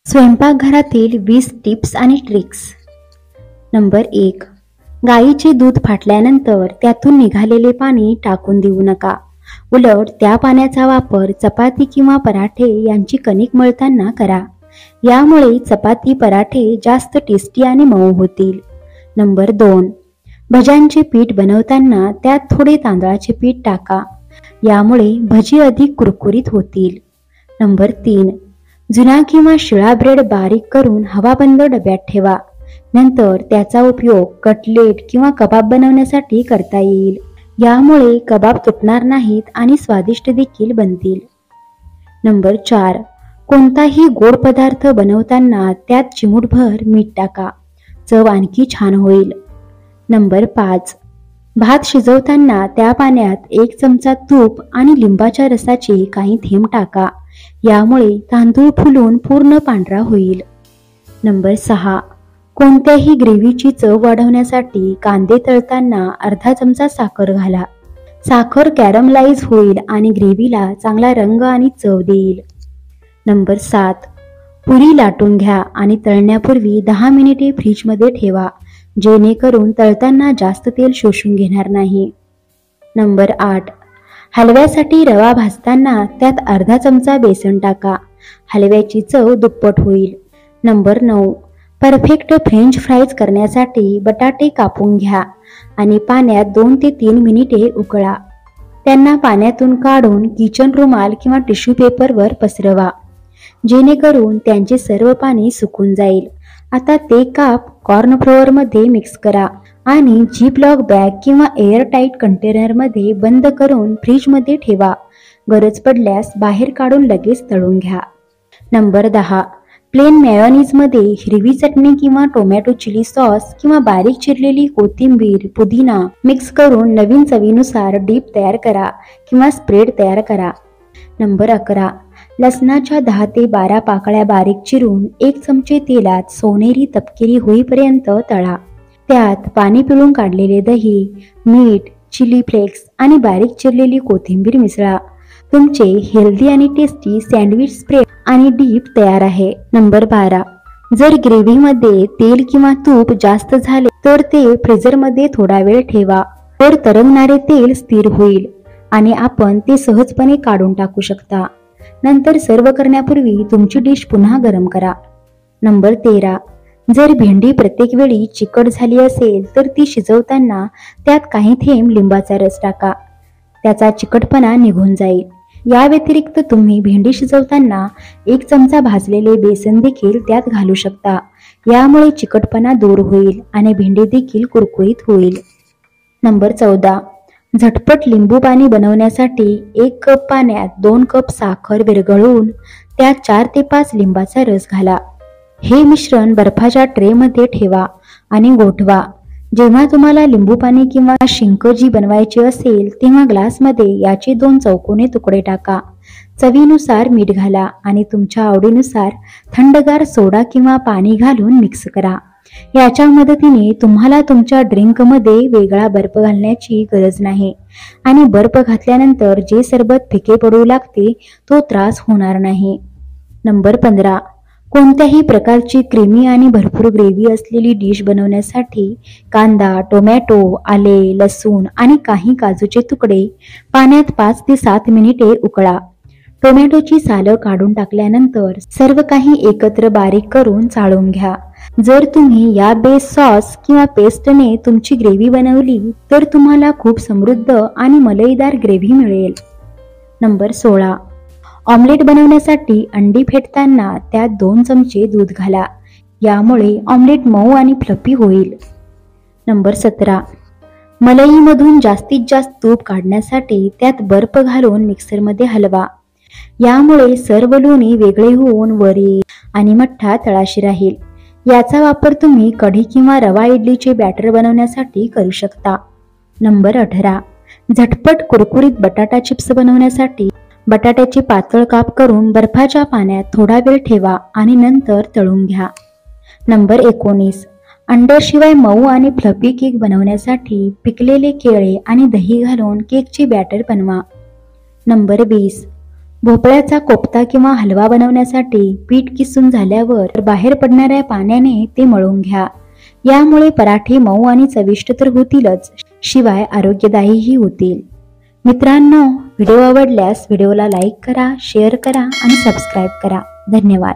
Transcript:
स्वयंपाकघरातील 20 टिप्स आणि tricks. Number 1. गाईचे दूध फाटल्यानंतर त्यातून निघालेले पाणी टाकून देऊ नका. उलट त्या पाण्याचा वापर चपाती किंवा पराठे यांची कणिक मळताना करा. यामुळे चपाती पराठे जास्त टेस्टी आणि मऊ होतील. नंबर 2. भज्यांचे पीठ बनवताना त्यात थोडे तांदळाचे पीठ टाका. यामुळे भजी अधिक कुरकुरीत होतील. नंबर 3. जुना किंवा शिळा ब्रेड बारीक करून हवाबंद डब्यात ठेवा. नंतर त्याचा उपयोग कटलेट किंवा कबाब बनवण्यासाठी करता येईल. यामुळे कबाब तुटणार नाहीत आणि स्वादिष्ट देखील बनतील. नंबर 4. कोणताही गोड पदार्थ बनवताना त्यात चिमूटभर मीठ टाका. चव आणखी छान होईल. नंबर 5. भात शिजवताना त्या पाण्यात 1 चमचा तूप आणि लिंबाच्या रसाचे काही थेंब टाका. यामुळे तांदूळ फुलून पूर्ण पांढरा होईल. नंबर 6. कोणत्याही ग्रेव्हीची चव वाढवण्यासाठी कांदे तळताना अर्धा चमचा साखर घाला. साखर कॅरमलाइज होईल आणि ग्रेव्हीला चांगला रंग आणि चव देईल. नंबर 7. पुरी लाटून घ्या आणि तळण्यापूर्वी 10 मिनिटे फ्रीजमध्ये ठेवा, जेणेकरून तळताना जास्त तेल शोषून घेणार नाही. नंबर 8. हलव्यासाठी रवा भाजताना त्यात अर्धा चमचा बेसन टाका. हलव्याची चव दुप्पट होईल. नंबर 9. परफेक्ट फ्रेंच फ्राईज करण्यासाठी बटाटे कापून घ्या आणि पाण्यात 2 ते 3 मिनिटे उकळा. त्यांना पाण्यातून काढून किचन रुमाल किंवा टिश्यू पेपरवर पसरवा, जेणेकरून त्यांचे सर्व पाणी सुकून जाईल. आता ते काप कॉर्नफ्लोअरमध्ये मिक्स करा आणि झिपलॉक बॅग किंवा एअरटाईट कंटेनरमध्ये बंद करून फ्रीजमध्ये ठेवा. गरज पडल्यास बाहेर काढून लगेच तळून घ्या. नंबर 10. प्लेन मेयोनीजमध्ये हिरवी चटणी किंवा टोमॅटो चिली सॉस किंवा बारीक चिरलेली कोथिंबीर, पुदिना मिक्स करून नवीन चवीनुसार डीप तयार करा किंवा स्प्रेड तयार करा. नंबर 11. लसणाच्या 10 ते 12 पाकळ्या बारीक चिरून 1 चमचे तेलात सोनेरी तपकिरी होईपर्यंत तळा. त्यात पाणी पिळून काढलेले दही, मीठ, चिली फ्लेक्स आणि बारीक चिरलेली कोथिंबीर मिसळा. तुमचे हेल्दी आणि टेस्टी सँडविच स्प्रेड आणि डीप तयार आहे. नंबर 12. जर ग्रेव्हीमध्ये तेल किंवा तूप जास्त झाले तर ते फ्रीजरमध्ये थोडा वेळ ठेवा. तर तरंगणारे तेल स्थिर होईल आणि आपण ते सहजपणे काढून टाकू शकता. नंतर सर्व करण्यापूर्वी तुमची डिश पुन्हा गरम करा. नंबर 13. जर भेंडी प्रत्येक वेळी चिकट झाली असेल तर ती शिजवताना त्यात काही थेंब लिंबाचा रस टाका. त्याचा चिकटपणा निघून जाईल. या व्यतिरिक्त तुम्ही भेंडी शिजवताना 1 चमचा भाजलेले बेसन देखील त्यात घालू शकता. यामुळे चिकटपणा दूर होईल आणि भेंडी देखील कुरकुरीत होईल. नंबर 14. झटपट लिंबू पाणी बनवण्यासाठी 1 कप पाण्यात 2 कप साखर विरघळवून त्यात 4 ते 5 लिंबाचा रस घाला. हे मिश्रण बर्फाच्या ट्रेमध्ये ठेवा आणि गोठवा. जेव्हा तुम्हाला लिंबू पाणी किंवा शिंकजी बनवायचे असेल तेव्हा ग्लासमध्ये याचे 2 चौकोनी तुकडे टाका. चवीनुसार मीठ घाला आणि तुमच्या आवडीनुसार थंडगार सोडा किंवा पाणी घालून मिक्स करा. याच्या मदतीने तुम्हाला तुमच्या ड्रिंकमध्ये वेगळा बर्फ घालण्याची गरज नाही आणि बर्फ घातल्यानंतर जे सरबत फिके पडू लागते तो त्रास होणार नाही. नंबर 15. कोणत्याही प्रकारची क्रीमी आणि भरपूर ग्रेव्ही असलेली डिश बनवण्यासाठी कांदा, टोमॅटो, आले, लसूण आणि काही काजूचे तुकडे पाण्यात 5 ते 7 मिनिटे उकळा. टोमॅटोची सालं काढून टाकल्यानंतर सर्व काही एकत्र बारीक करून चाळून घ्या. जर तुम्ही या बेस सॉस किंवा पेस्टने तुमची ग्रेव्ही बनवली तर तुम्हाला खूप समृद्ध आणि मलईदार ग्रेव्ही मिळेल. नंबर 16. ऑमलेट बनवण्यासाठी अंडी फेटताना त्यात 2 चमचे दूध घाला. यामुळे ऑमलेट मऊ आणि फ्लफी होईल. नंबर 17. मलईमधून जास्तीत जास्त तूप काढण्यासाठी त्यात बर्फ घालून मिक्सरमध्ये हलवा. यामुळे सर्व लोणी वेगळे होऊन वर येईल आणि मठ्ठा तळाशी राहील. याचा वापर तुम्ही कढी किंवा रवा इडलीचे बॅटर बनवण्यासाठी करू शकता. नंबर 18. झटपट कुरकुरीत बटाटा चिप्स बनवण्यासाठी बटाट्याचे पातळ काप करून बर्फाच्या पाण्यात थोडा वेळ ठेवा आणि नंतर तळून घ्या. नंबर 19. अंड्याशिवाय मऊ आणि फ्लफी केक बनवण्यासाठी पिकलेले केळे आणि दही घालून केकचे बॅटर बनवा. नंबर 20. भोपळ्याचा कोफ्ता किंवा हलवा बनवण्यासाठी पीठ किसून झाल्यावर बाहेर पडणाऱ्या पाण्याने ते मळून घ्या. यामुळे पराठे मऊ आणि चविष्ट तर होतीलच, शिवाय आरोग्यदायीही होतील. मित्रांनो, व्हिडिओ आवडल्यास व्हिडिओला लाईक करा, शेअर करा आणि सबस्क्राईब करा. धन्यवाद.